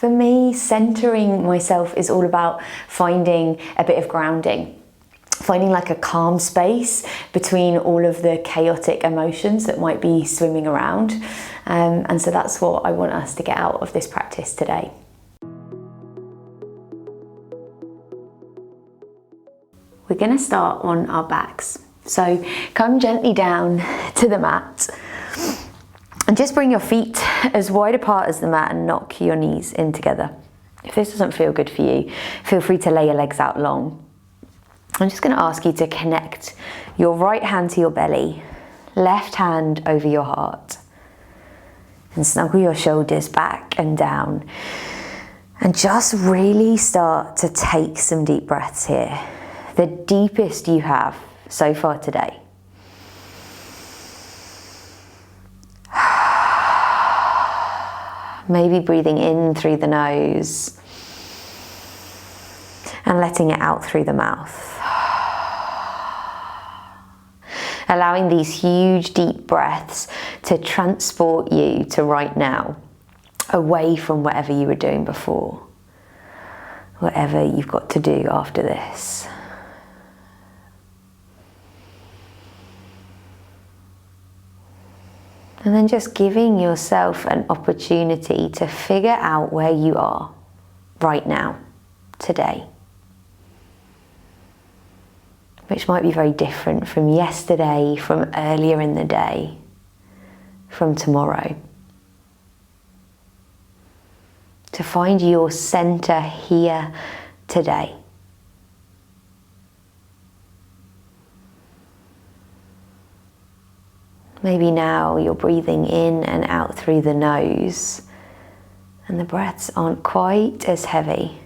For me, centering myself is all about finding a bit of grounding, finding like a calm space between all of the chaotic emotions that might be swimming around. And so that's what I want us to get out of this practice today. We're going to start on our backs. So come gently down to the mat. And just bring your feet as wide apart as the mat and knock your knees in together. If this doesn't feel good for you, feel free to lay your legs out long. I'm just going to ask you to connect your right hand to your belly, left hand over your heart, and snuggle your shoulders back and down. And just really start to take some deep breaths here. The deepest you have so far today. Maybe breathing in through the nose and letting it out through the mouth. Allowing these huge deep breaths to transport you to right now, away from whatever you were doing before, whatever you've got to do after this. And then just giving yourself an opportunity to figure out where you are right now, today. Which might be very different from yesterday, from earlier in the day, from tomorrow. To find your center here today. Maybe now you're breathing in and out through the nose, and the breaths aren't quite as heavy.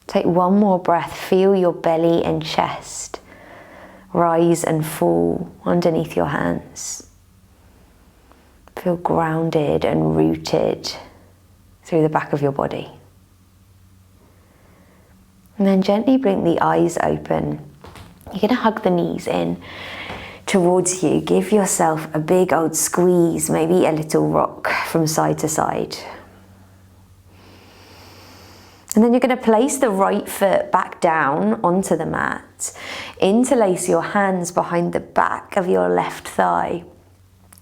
Take one more breath, feel your belly and chest rise and fall underneath your hands. Feel grounded and rooted through the back of your body. And then gently blink the eyes open. You're going to hug the knees in towards you. Give yourself a big old squeeze, maybe a little rock from side to side. And then you're going to place the right foot back down onto the mat. Interlace your hands behind the back of your left thigh.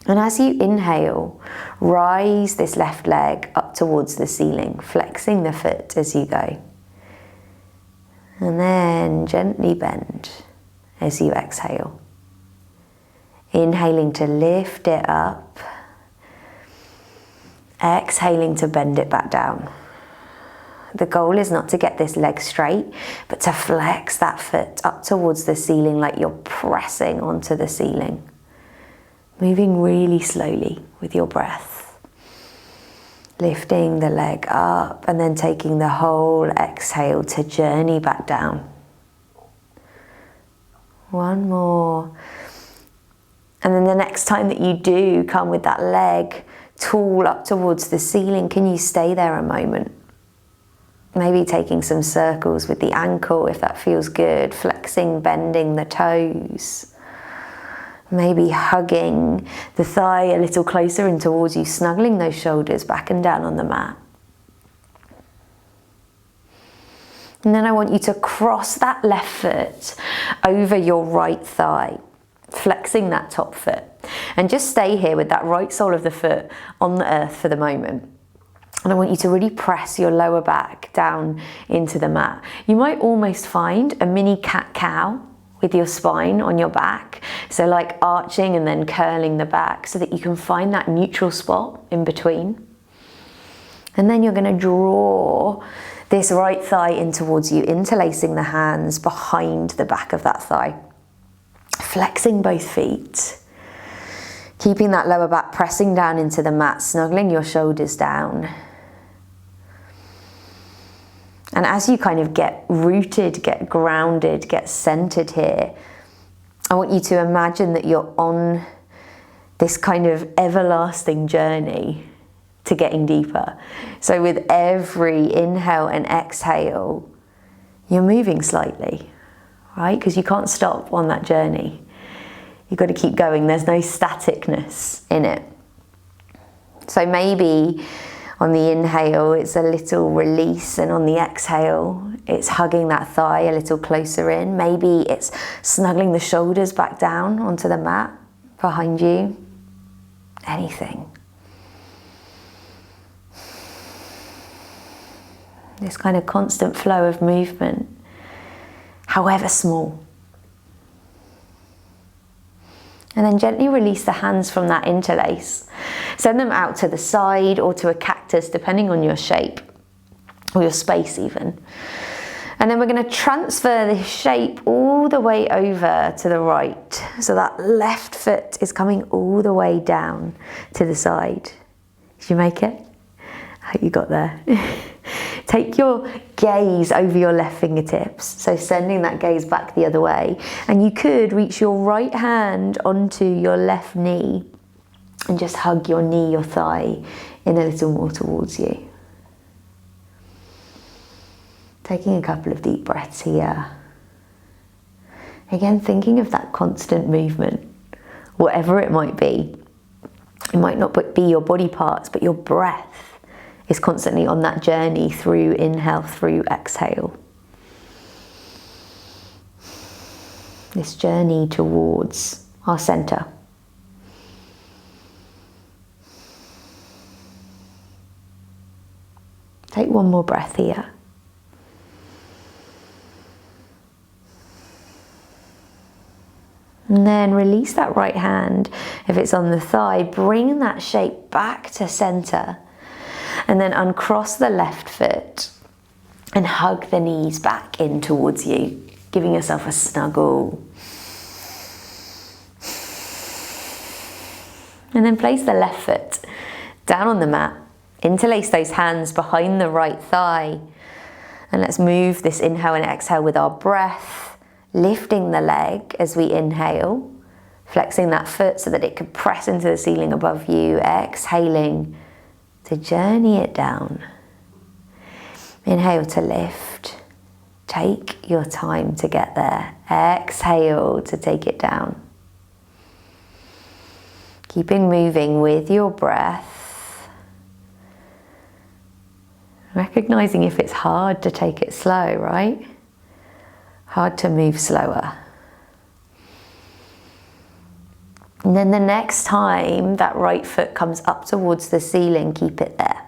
And as you inhale, rise this left leg up towards the ceiling, flexing the foot as you go. And then gently bend as you exhale. Inhaling to lift it up. Exhaling to bend it back down. The goal is not to get this leg straight, but to flex that foot up towards the ceiling like you're pressing onto the ceiling. Moving really slowly with your breath. Lifting the leg up and then taking the whole exhale to journey back down. One more. And then the next time that you do come with that leg tall up towards the ceiling, can you stay there a moment? Maybe taking some circles with the ankle if that feels good, flexing, bending the toes. Maybe hugging the thigh a little closer in towards you, snuggling those shoulders back and down on the mat. And then I want you to cross that left foot over your right thigh, flexing that top foot. And just stay here with that right sole of the foot on the earth for the moment. And I want you to really press your lower back down into the mat. You might almost find a mini cat-cow with your spine on your back. So like arching and then curling the back so that you can find that neutral spot in between. And then you're going to draw this right thigh in towards you, interlacing the hands behind the back of that thigh. Flexing both feet. Keeping that lower back pressing down into the mat, snuggling your shoulders down. And as you kind of get rooted, get grounded, get centered here, I want you to imagine that you're on this kind of everlasting journey to getting deeper. So with every inhale and exhale, you're moving slightly, right? Because you can't stop on that journey. You've got to keep going. There's no staticness in it. So maybe on the inhale, it's a little release, and on the exhale, it's hugging that thigh a little closer in. Maybe it's snuggling the shoulders back down onto the mat behind you. Anything. This kind of constant flow of movement, however small. And then gently release the hands from that interlace. Send them out to the side or to a cactus, depending on your shape or your space even. And then we're going to transfer this shape all the way over to the right. So that left foot is coming all the way down to the side. Did you make it? I hope you got there. Take your gaze over your left fingertips, so sending that gaze back the other way. And you could reach your right hand onto your left knee and just hug your knee, your thigh, in a little more towards you. Taking a couple of deep breaths here. Again, thinking of that constant movement, whatever it might be. It might not be your body parts, but your breath is constantly on that journey through inhale, through exhale. This journey towards our center. Take one more breath here. And then release that right hand. If it's on the thigh, bring that shape back to center. And then uncross the left foot and hug the knees back in towards you, giving yourself a snuggle. And then place the left foot down on the mat. Interlace those hands behind the right thigh. And let's move this inhale and exhale with our breath, lifting the leg as we inhale, flexing that foot so that it can press into the ceiling above you, exhaling to journey it down. Inhale to lift. Take your time to get there. Exhale to take it down. Keeping moving with your breath. Recognizing if it's hard to take it slow, right? Hard to move slower. And then the next time that right foot comes up towards the ceiling, keep it there.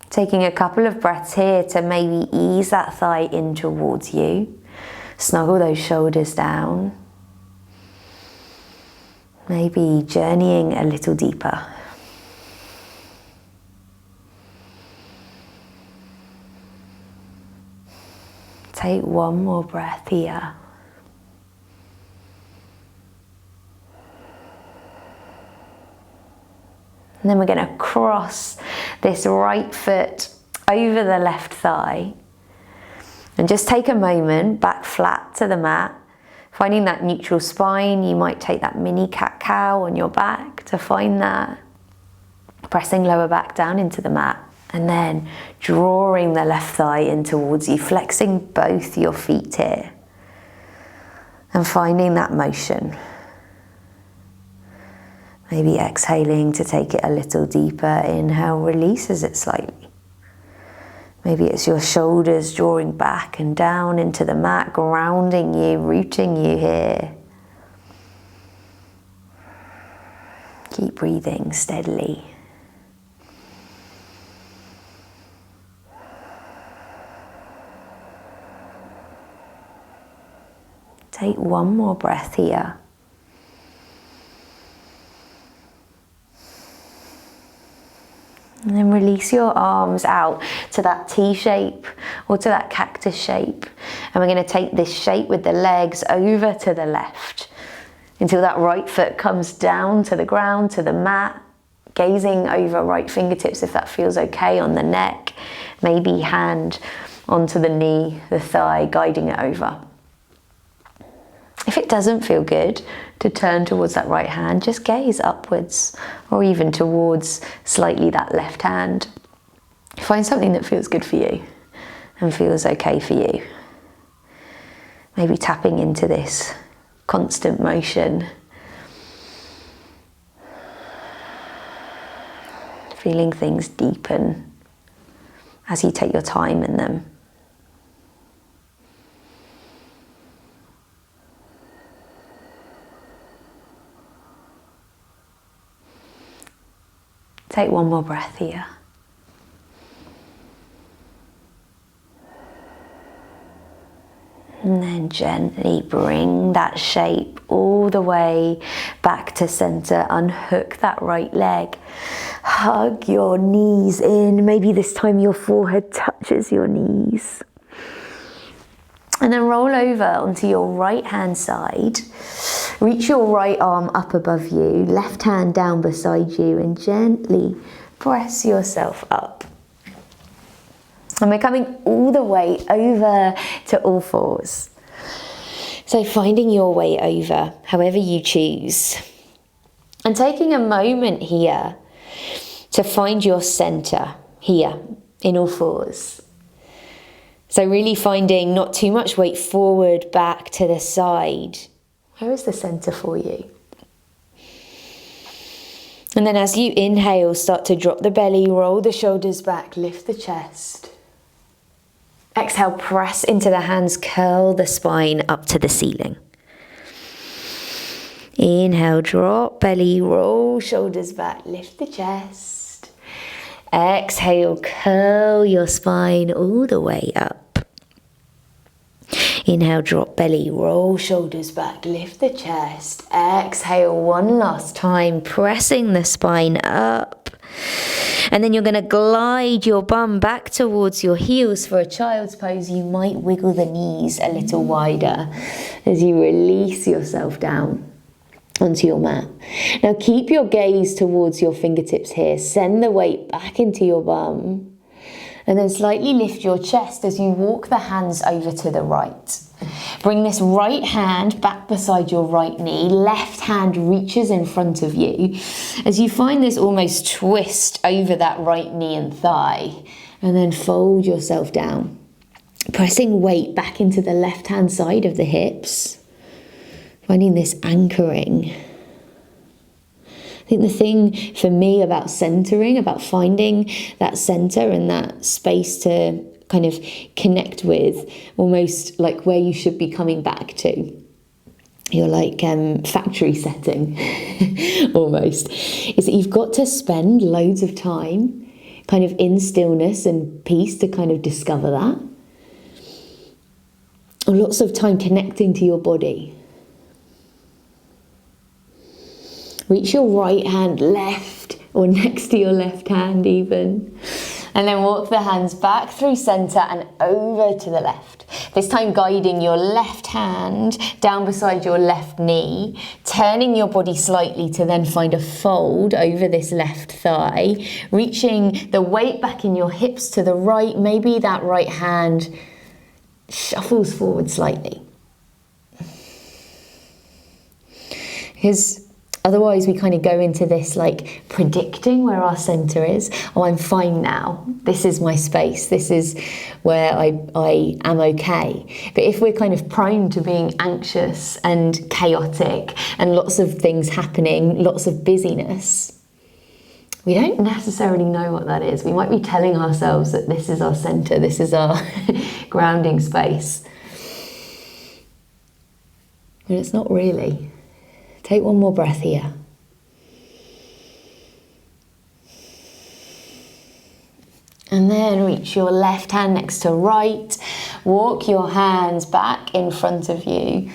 Taking a couple of breaths here to maybe ease that thigh in towards you. Snuggle those shoulders down. Maybe journeying a little deeper. Take one more breath here. And then we're going to cross this right foot over the left thigh. And just take a moment, back flat to the mat. Finding that neutral spine, you might take that mini cat-cow on your back to find that. Pressing lower back down into the mat. And then drawing the left thigh in towards you, flexing both your feet here. And finding that motion. Maybe exhaling to take it a little deeper. Inhale, releases it slightly. Maybe it's your shoulders drawing back and down into the mat, grounding you, rooting you here. Keep breathing steadily. Take one more breath here. And then release your arms out to that T shape or to that cactus shape. And we're going to take this shape with the legs over to the left until that right foot comes down to the ground, to the mat. Gazing over right fingertips if that feels okay on the neck. Maybe hand onto the knee, the thigh, guiding it over. If it doesn't feel good to turn towards that right hand, just gaze upwards or even towards slightly that left hand. Find something that feels good for you and feels okay for you. Maybe tapping into this constant motion. Feeling things deepen as you take your time in them. Take one more breath here. And then gently bring that shape all the way back to center. Unhook that right leg. Hug your knees in. Maybe this time your forehead touches your knees. And then roll over onto your right hand side. Reach your right arm up above you, left hand down beside you, and gently press yourself up. And we're coming all the way over to all fours. So finding your way over, however you choose. And taking a moment here to find your center here in all fours. So really finding not too much weight forward, back to the side. Where is the center for you? And then as you inhale, start to drop the belly, roll the shoulders back, lift the chest. Exhale, press into the hands, curl the spine up to the ceiling. Inhale, drop belly, roll shoulders back, lift the chest. Exhale, curl your spine all the way up. Inhale, drop belly, roll shoulders back, lift the chest. Exhale, one last time, pressing the spine up. And then you're going to glide your bum back towards your heels for a child's pose. You might wiggle the knees a little wider as you release yourself down onto your mat. Now keep your gaze towards your fingertips here. Send the weight back into your bum. And then slightly lift your chest as you walk the hands over to the right. Bring this right hand back beside your right knee. Left hand reaches in front of you as you find this almost twist over that right knee and thigh. And then fold yourself down. Pressing weight back into the left hand side of the hips. Finding this anchoring. I think the thing for me about centering, about finding that center and that space to kind of connect with, almost like where you should be coming back to. You're like factory setting, almost. Is that you've got to spend loads of time kind of in stillness and peace to kind of discover that. And lots of time connecting to your body. Reach your right hand left or next to your left hand even. And then walk the hands back through center and over to the left. This time guiding your left hand down beside your left knee, turning your body slightly to then find a fold over this left thigh, reaching the weight back in your hips to the right. Maybe that right hand shuffles forward slightly. Because otherwise we kind of go into this like predicting where our center is. Oh, I'm fine now. This is my space. This is where I am okay. But if we're kind of prone to being anxious and chaotic and lots of things happening, lots of busyness, we don't necessarily know what that is. We might be telling ourselves that this is our center, this is our grounding space. But it's not really. Take one more breath here. And then reach your left hand next to right. Walk your hands back in front of you.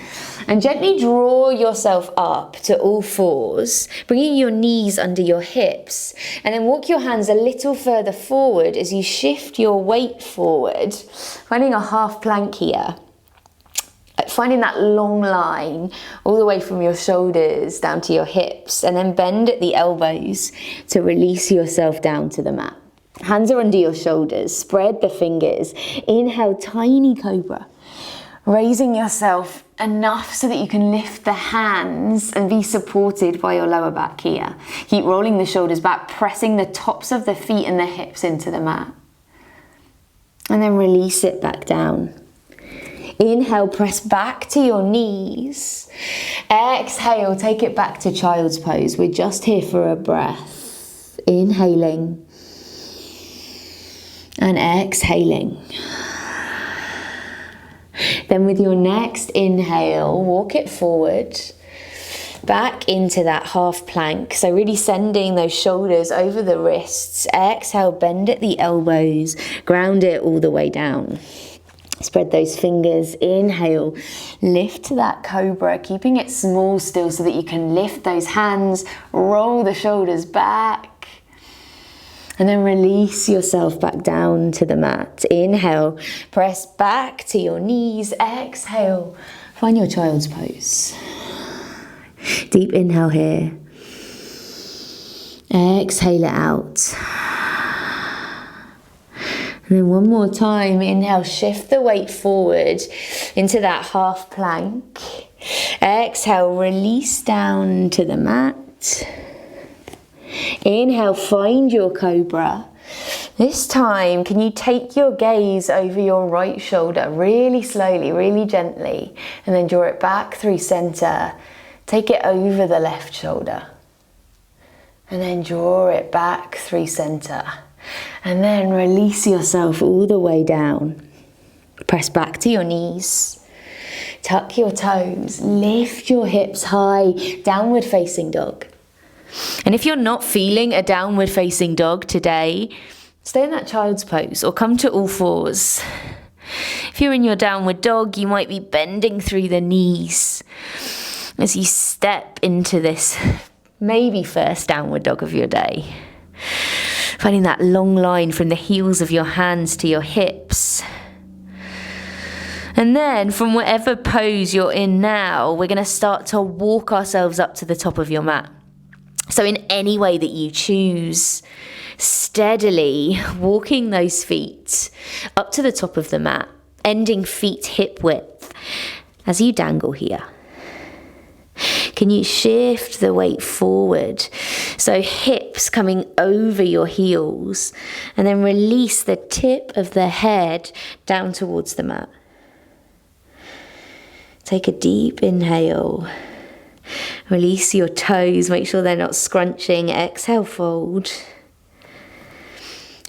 And gently draw yourself up to all fours, bringing your knees under your hips. And then walk your hands a little further forward as you shift your weight forward, finding a half plank here. Finding that long line all the way from your shoulders down to your hips, and then bend at the elbows to release yourself down to the mat. Hands are under your shoulders, spread the fingers. Inhale, tiny cobra. Raising yourself enough so that you can lift the hands and be supported by your lower back here. Keep rolling the shoulders back, pressing the tops of the feet and the hips into the mat. And then release it back down. Inhale, press back to your knees. Exhale, take it back to child's pose. We're just here for a breath. Inhaling and exhaling. Then with your next inhale, walk it forward, back into that half plank. So really sending those shoulders over the wrists. Exhale, bend at the elbows, ground it all the way down. Spread those fingers. Inhale, lift to that cobra, keeping it small still so that you can lift those hands, roll the shoulders back. And then release yourself back down to the mat. Inhale, press back to your knees. Exhale, find your child's pose. Deep inhale here. Exhale it out. And then one more time, inhale, shift the weight forward into that half plank. Exhale, release down to the mat. Inhale, find your cobra. This time, can you take your gaze over your right shoulder really slowly, really gently, and then draw it back through center. Take it over the left shoulder. And then draw it back through center. And then release yourself all the way down. Press back to your knees. Tuck your toes. Lift your hips high. Downward facing dog. And if you're not feeling a downward facing dog today, stay in that child's pose or come to all fours. If you're in your downward dog, you might be bending through the knees as you step into this maybe first downward dog of your day. Finding that long line from the heels of your hands to your hips. And then from whatever pose you're in now, we're going to start to walk ourselves up to the top of your mat. So in any way that you choose, steadily walking those feet up to the top of the mat, ending feet hip width as you dangle here. Can you shift the weight forward? So hips coming over your heels, and then release the tip of the head down towards the mat. Take a deep inhale. Release your toes, make sure they're not scrunching. Exhale, fold.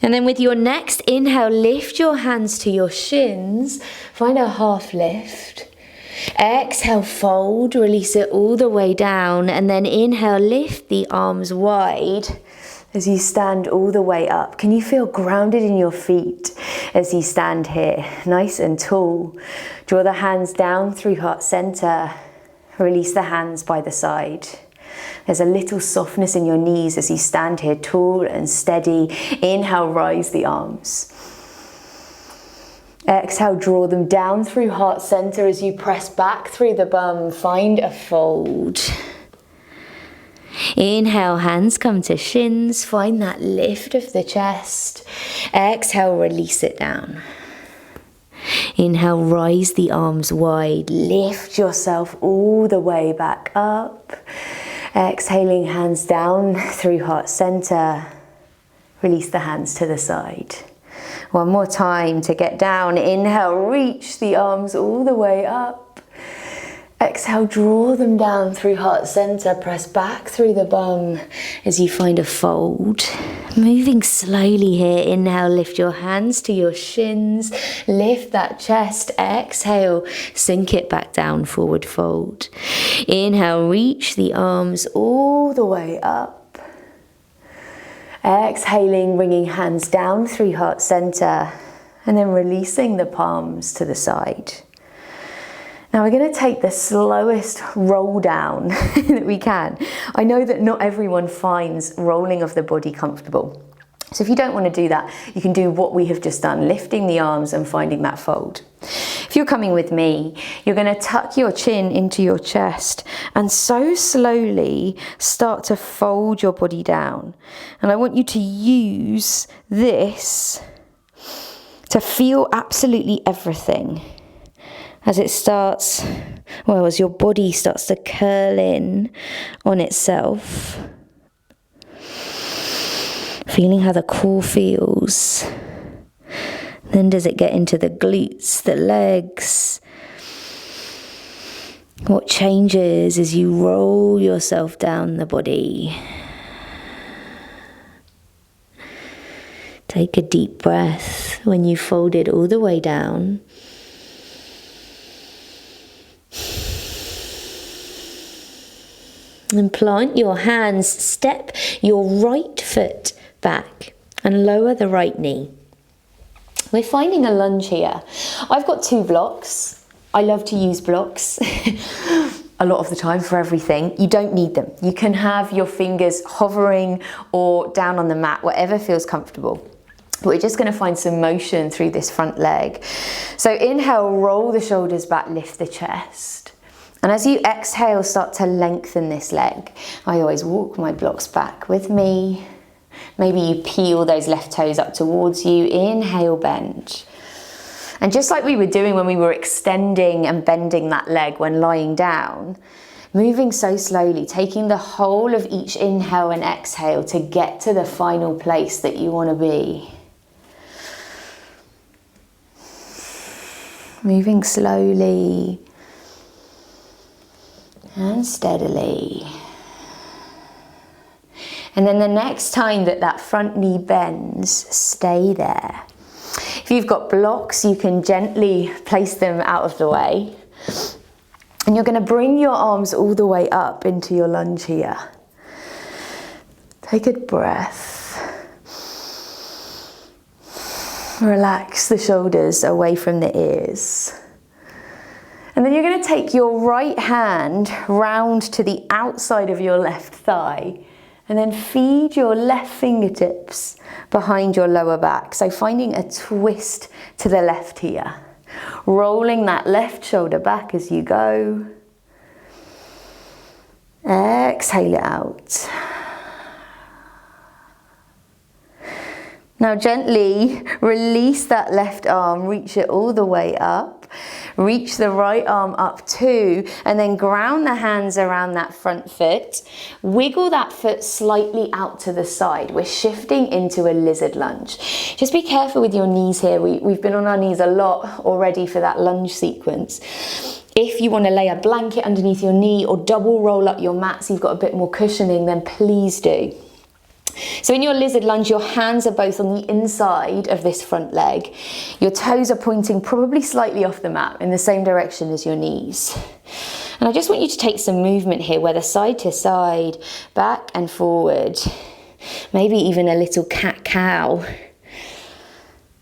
And then with your next inhale, lift your hands to your shins. Find a half lift. Exhale, fold, release it all the way down. And then inhale, lift the arms wide as you stand all the way up. Can you feel grounded in your feet as you stand here? Nice and tall. Draw the hands down through heart center. Release the hands by the side. There's a little softness in your knees as you stand here tall and steady. Inhale, rise the arms. Exhale, draw them down through heart center as you press back through the bum. Find a fold. Inhale, hands come to shins. Find that lift of the chest. Exhale, release it down. Inhale, rise the arms wide. Lift yourself all the way back up. Exhaling, hands down through heart center. Release the hands to the side. One more time to get down. Inhale, reach the arms all the way up. Exhale, draw them down through heart center. Press back through the bum as you find a fold. Moving slowly here. Inhale, lift your hands to your shins. Lift that chest. Exhale, sink it back down, forward fold. Inhale, reach the arms all the way up. Exhaling, bringing hands down through heart center and then releasing the palms to the side. Now we're going to take the slowest roll down that we can. I know that not everyone finds rolling of the body comfortable. So if you don't want to do that, you can do what we have just done, lifting the arms and finding that fold. If you're coming with me, you're going to tuck your chin into your chest and so slowly start to fold your body down. And I want you to use this to feel absolutely everything as it starts, well, as your body starts to curl in on itself. Feeling how the core feels. Then does it get into the glutes, the legs, What changes as you roll yourself down the body? Take a deep breath when you fold it all the way down. And plant your hands, step your right foot back and lower the right knee. We're finding a lunge here. I've got 2 blocks. I love to use blocks a lot of the time for everything. You don't need them. You can have your fingers hovering or down on the mat, whatever feels comfortable. But we're just going to find some motion through this front leg. So inhale, roll the shoulders back, lift the chest. And as you exhale, start to lengthen this leg. I always walk my blocks back with me. Maybe you peel those left toes up towards you. Inhale, bend. And just like we were doing when we were extending and bending that leg when lying down, moving so slowly, taking the whole of each inhale and exhale to get to the final place that you want to be. Moving slowly and steadily. And then the next time that that front knee bends, stay there. If you've got blocks, you can gently place them out of the way. And you're going to bring your arms all the way up into your lunge here. Take a breath. Relax the shoulders away from the ears. And then you're going to take your right hand round to the outside of your left thigh and then feed your left fingertips behind your lower back. So finding a twist to the left here. Rolling that left shoulder back as you go. Exhale it out. Now gently release that left arm, reach it all the way up. Reach the right arm up too, and then ground the hands around that front foot. Wiggle that foot slightly out to the side. We're shifting into a lizard lunge. Just be careful with your knees here. We've been on our knees a lot already for that lunge sequence. If you want to lay a blanket underneath your knee or double roll up your mat so you've got a bit more cushioning, then please do. So in your lizard lunge, your hands are both on the inside of this front leg. Your toes are pointing probably slightly off the mat in the same direction as your knees. And I just want you to take some movement here, whether side to side, back and forward, maybe even a little cat-cow.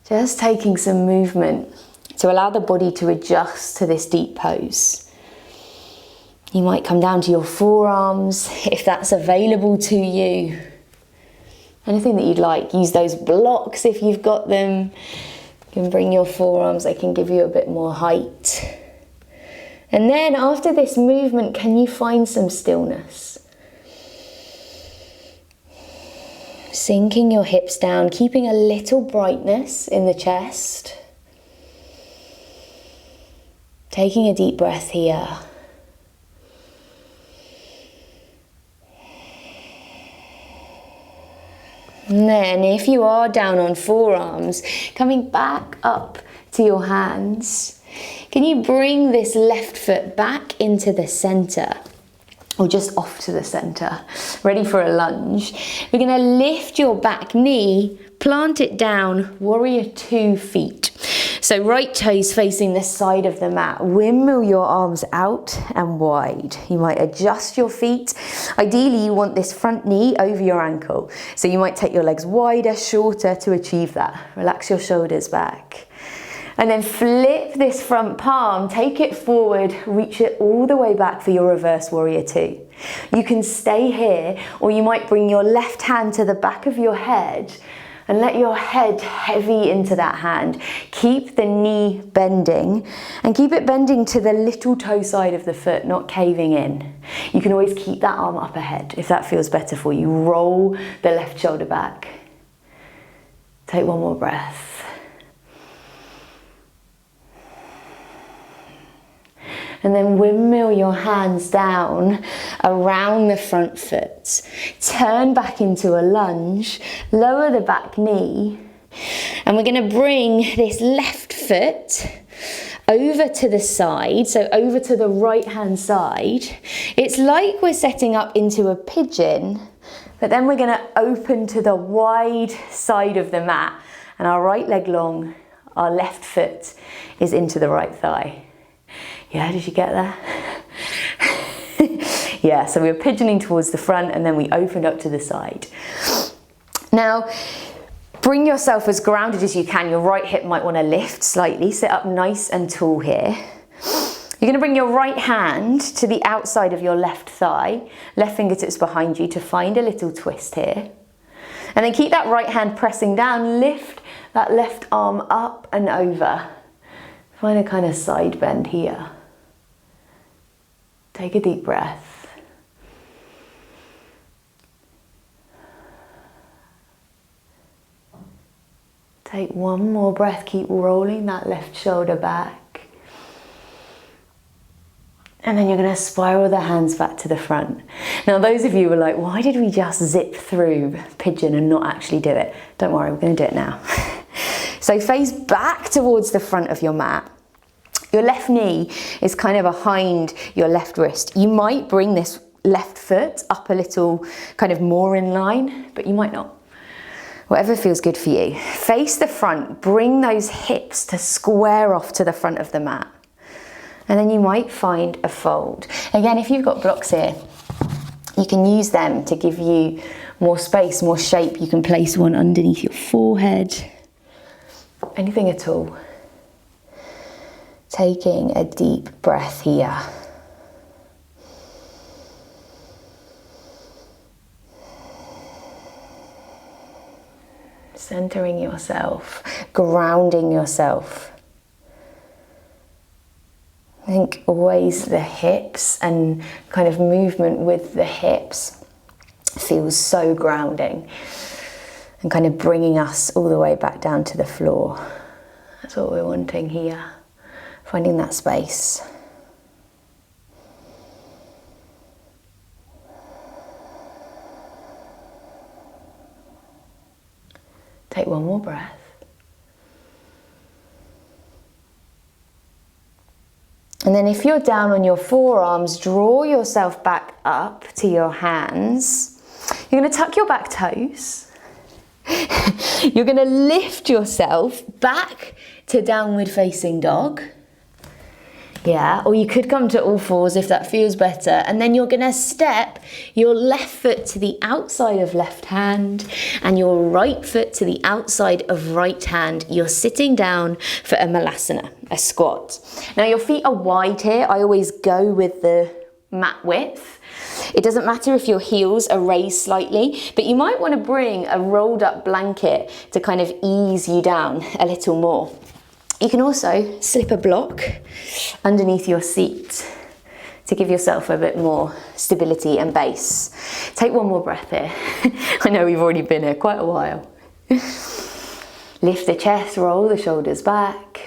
Just taking some movement to allow the body to adjust to this deep pose. You might come down to your forearms if that's available to you. Anything that you'd like. Use those blocks if you've got them. You can bring your forearms, they can give you a bit more height. And then after this movement, can you find some stillness? Sinking your hips down, keeping a little brightness in the chest. Taking a deep breath here. And then if you are down on forearms, coming back up to your hands, can you bring this left foot back into the center or just off to the center, ready for a lunge? We're going to lift your back knee, plant it down, warrior 2 feet. So right toes facing the side of the mat. Windmill your arms out and wide. You might adjust your feet. Ideally, you want this front knee over your ankle. So you might take your legs wider, shorter to achieve that. Relax your shoulders back. And then flip this front palm, take it forward, reach it all the way back for your reverse warrior 2. You can stay here, or you might bring your left hand to the back of your head and let your head heavy into that hand. Keep the knee bending and keep it bending to the little toe side of the foot, not caving in. You can always keep that arm up ahead if that feels better for you. Roll the left shoulder back. Take one more breath. And then windmill your hands down around the front foot. Turn back into a lunge, lower the back knee, and we're going to bring this left foot over to the side, so over to the right hand side. It's like we're setting up into a pigeon, but then we're going to open to the wide side of the mat, and our right leg long, our left foot is into the right thigh. Yeah, did you get that? Yeah, so we were pigeoning towards the front and then we opened up to the side. Now, bring yourself as grounded as you can. Your right hip might want to lift slightly. Sit up nice and tall here. You're going to bring your right hand to the outside of your left thigh, left fingertips behind you to find a little twist here. And then keep that right hand pressing down. Lift that left arm up and over. Find a kind of side bend here. Take a deep breath. Take one more breath, keep rolling that left shoulder back. And then you're going to spiral the hands back to the front. Now those of you who are like, why did we just zip through pigeon and not actually do it? Don't worry, we're going to do it now. So face back towards the front of your mat. Your left knee is kind of behind your left wrist. You might bring this left foot up a little, kind of more in line, but you might not. Whatever feels good for you. Face the front, bring those hips to square off to the front of the mat. And then you might find a fold. Again, if you've got blocks here, you can use them to give you more space, more shape. You can place one underneath your forehead. Anything at all. Taking a deep breath here. Centering yourself, grounding yourself. I think always the hips and kind of movement with the hips feels so grounding and kind of bringing us all the way back down to the floor. That's what we're wanting here, finding that space. Take one more breath. And then if you're down on your forearms, draw yourself back up to your hands. You're going to tuck your back toes. You're going to lift yourself back to downward facing dog. Yeah, or you could come to all fours if that feels better. And then you're going to step your left foot to the outside of left hand and your right foot to the outside of right hand. You're sitting down for a malasana, a squat. Now your feet are wide here. I always go with the mat width. It doesn't matter if your heels are raised slightly, but you might want to bring a rolled up blanket to kind of ease you down a little more. You can also slip a block underneath your seat to give yourself a bit more stability and base. Take one more breath here. I know we've already been here quite a while. Lift the chest, roll the shoulders back.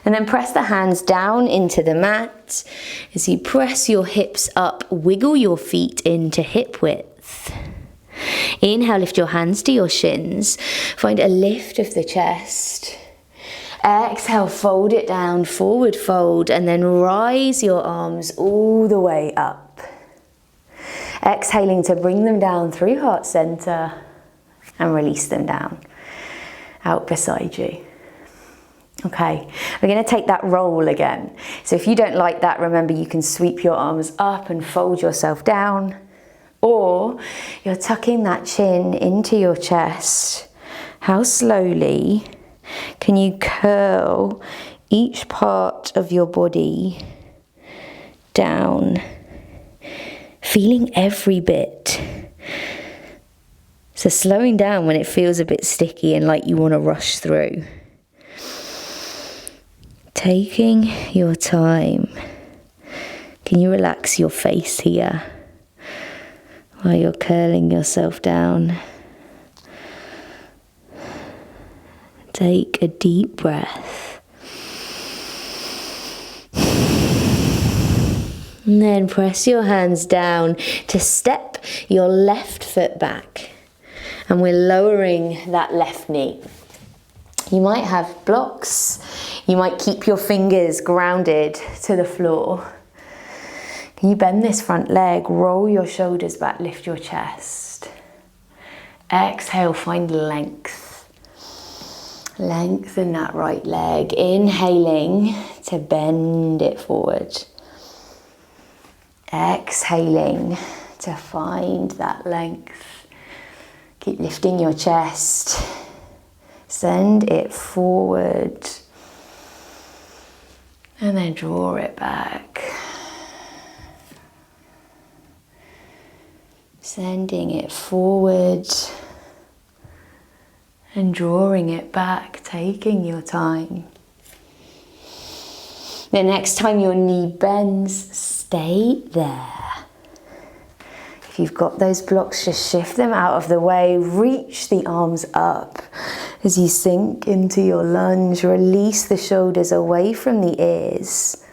And then press the hands down into the mat. As you press your hips up, wiggle your feet into hip width. Inhale, lift your hands to your shins. Find a lift of the chest. Exhale, fold it down, forward fold, and then rise your arms all the way up. Exhaling to bring them down through heart center and release them down, out beside you. Okay, we're going to take that roll again. So if you don't like that, remember you can sweep your arms up and fold yourself down. Or you're tucking that chin into your chest. How slowly can you curl each part of your body down, feeling every bit. So slowing down when it feels a bit sticky and like you want to rush through. Taking your time. Can you relax your face here? While you're curling yourself down. Take a deep breath. And then press your hands down to step your left foot back. And we're lowering that left knee. You might have blocks. You might keep your fingers grounded to the floor. Can you bend this front leg, roll your shoulders back, lift your chest. Exhale, find length. Lengthen that right leg, inhaling to bend it forward. Exhaling to find that length. Keep lifting your chest. Send it forward. And then draw it back. Sending it forward and drawing it back, taking your time. The next time your knee bends, stay there. If you've got those blocks, just shift them out of the way, reach the arms up. As you sink into your lunge, release the shoulders away from the ears.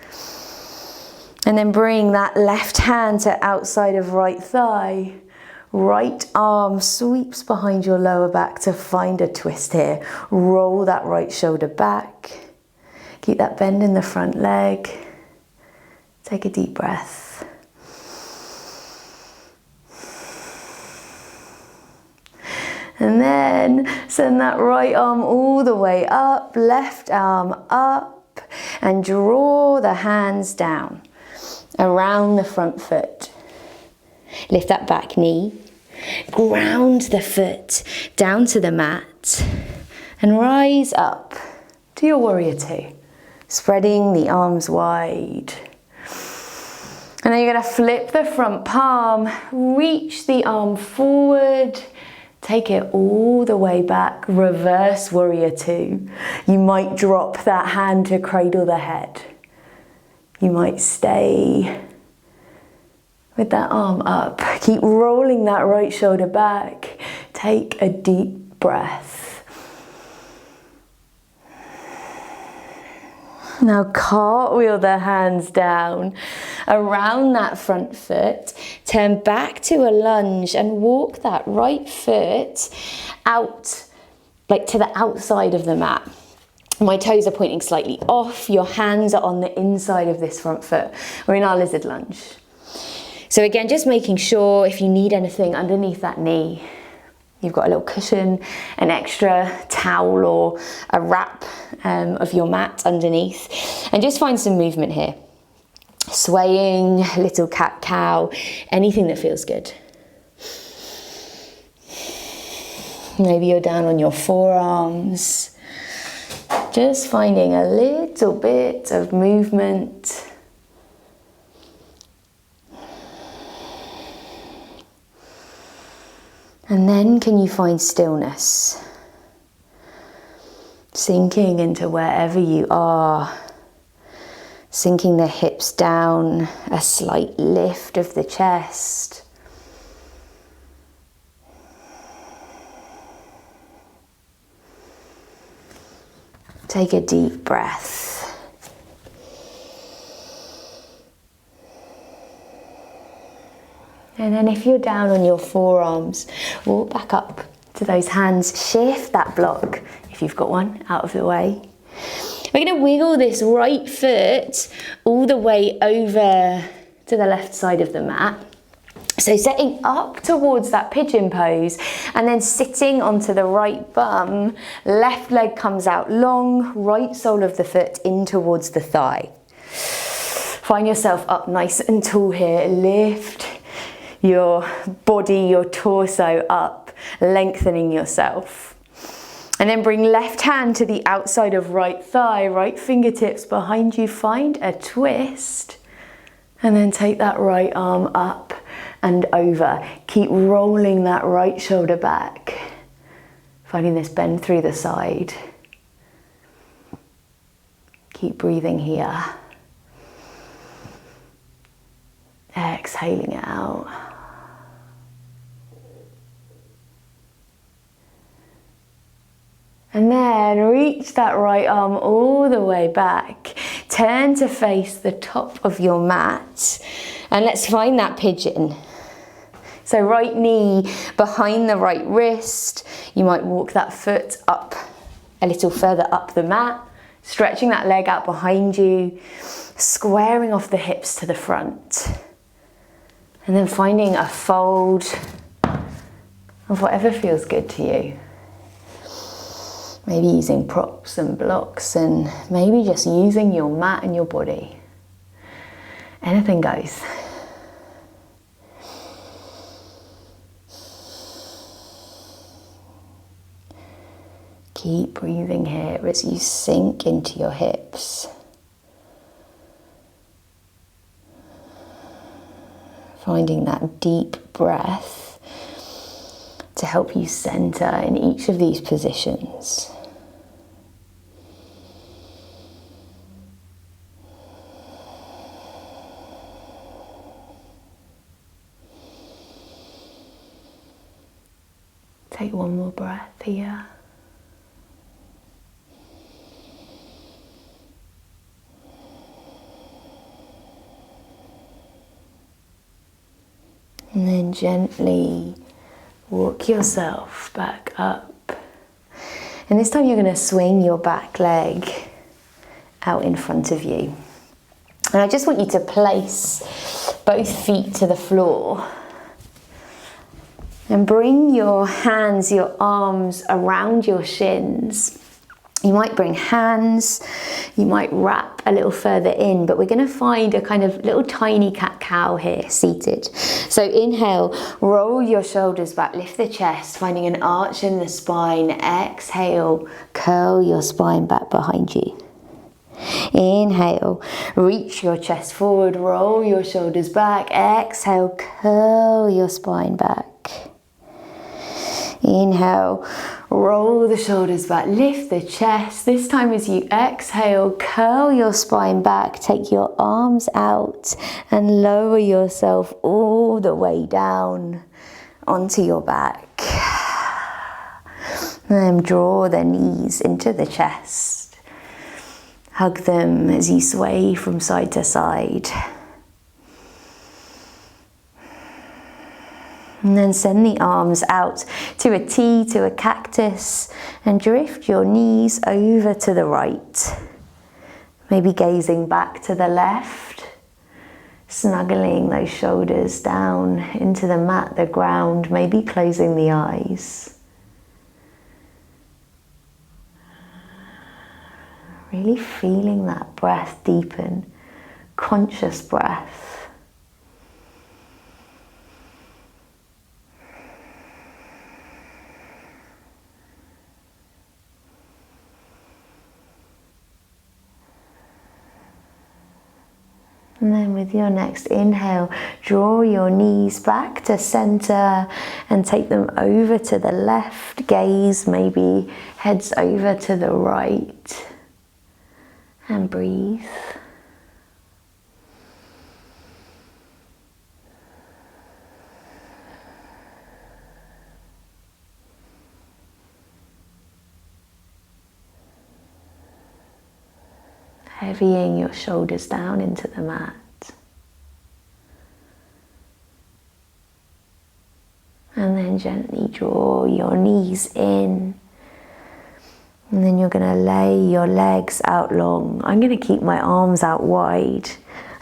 And then bring that left hand to outside of right thigh. Right arm sweeps behind your lower back to find a twist here. Roll that right shoulder back. Keep that bend in the front leg. Take a deep breath. And then send that right arm all the way up, left arm up, and draw the hands down around the front foot. Lift that back knee, ground the foot down to the mat, and rise up to your warrior two, spreading the arms wide. And then you're going to flip the front palm, reach the arm forward, take it all the way back, reverse warrior two. You might drop that hand to cradle the head. You might stay with that arm up. Keep rolling that right shoulder back. Take a deep breath. Now cartwheel the hands down around that front foot. Turn back to a lunge and walk that right foot out, like to the outside of the mat. My toes are pointing slightly off. Your hands are on the inside of this front foot. We're in our lizard lunge. So again, just making sure if you need anything underneath that knee, you've got a little cushion, an extra towel or a wrap of your mat underneath. And just find some movement here. Swaying, little cat-cow, anything that feels good. Maybe you're down on your forearms. Just finding a little bit of movement. And then can you find stillness? Sinking into wherever you are. Sinking the hips down, a slight lift of the chest. Take a deep breath. And then if you're down on your forearms, walk back up to those hands. Shift that block, if you've got one, out of the way. We're going to wiggle this right foot all the way over to the left side of the mat. So setting up towards that pigeon pose and then sitting onto the right bum. Left leg comes out long, right sole of the foot in towards the thigh. Find yourself up nice and tall here. Lift your body, your torso up, lengthening yourself. And then bring left hand to the outside of right thigh, right fingertips behind you, find a twist. And then take that right arm up and over. Keep rolling that right shoulder back. Finding this bend through the side. Keep breathing here. Exhaling it out. And then reach that right arm all the way back. Turn to face the top of your mat. And let's find that pigeon. So right knee behind the right wrist. You might walk that foot up a little further up the mat, stretching that leg out behind you, squaring off the hips to the front. And then finding a fold of whatever feels good to you. Maybe using props and blocks, and maybe just using your mat and your body. Anything goes. Keep breathing here as you sink into your hips. Finding that deep breath to help you center in each of these positions. Take one more breath here. And then gently walk yourself back up. And this time you're going to swing your back leg out in front of you. And I just want you to place both feet to the floor. And bring your hands, your arms around your shins. You might bring hands, you might wrap a little further in, but we're going to find a kind of little tiny cat-cow here, seated. So inhale, roll your shoulders back, lift the chest, finding an arch in the spine. Exhale, curl your spine back behind you. Inhale, reach your chest forward, roll your shoulders back. Exhale, curl your spine back. Inhale, roll the shoulders back, lift the chest. This time as you exhale, curl your spine back, take your arms out and lower yourself all the way down onto your back. And then draw the knees into the chest. Hug them as you sway from side to side. And then send the arms out to a T, to a cactus, and drift your knees over to the right. Maybe gazing back to the left, snuggling those shoulders down into the mat, the ground, maybe closing the eyes. Really feeling that breath deepen, conscious breath. And then with your next inhale, draw your knees back to center and take them over to the left. Gaze maybe heads over to the right. And breathe. Heavying your shoulders down into the mat. And then gently draw your knees in. And then you're going to lay your legs out long. I'm going to keep my arms out wide.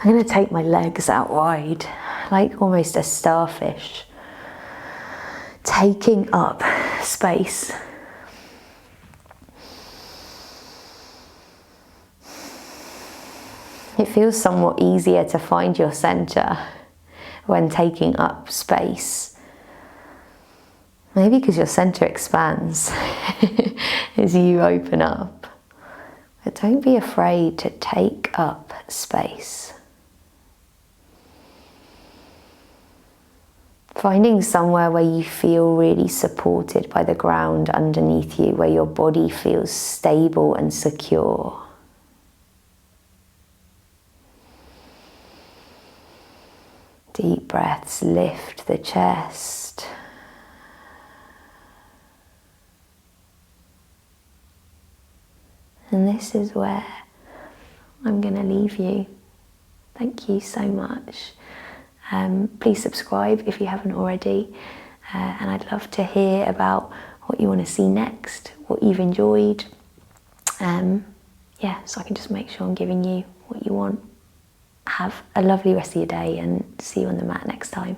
I'm going to take my legs out wide, like almost a starfish. Taking up space. It feels somewhat easier to find your center when taking up space. Maybe because your center expands as you open up. But don't be afraid to take up space. Finding somewhere where you feel really supported by the ground underneath you, where your body feels stable and secure. Deep breaths lift the chest. And this is where I'm going to leave you. Thank you so much. Please subscribe if you haven't already. And I'd love to hear about what you want to see next, what you've enjoyed, Yeah, so I can just make sure I'm giving you what you want. Have a lovely rest of your day and see you on the mat next time.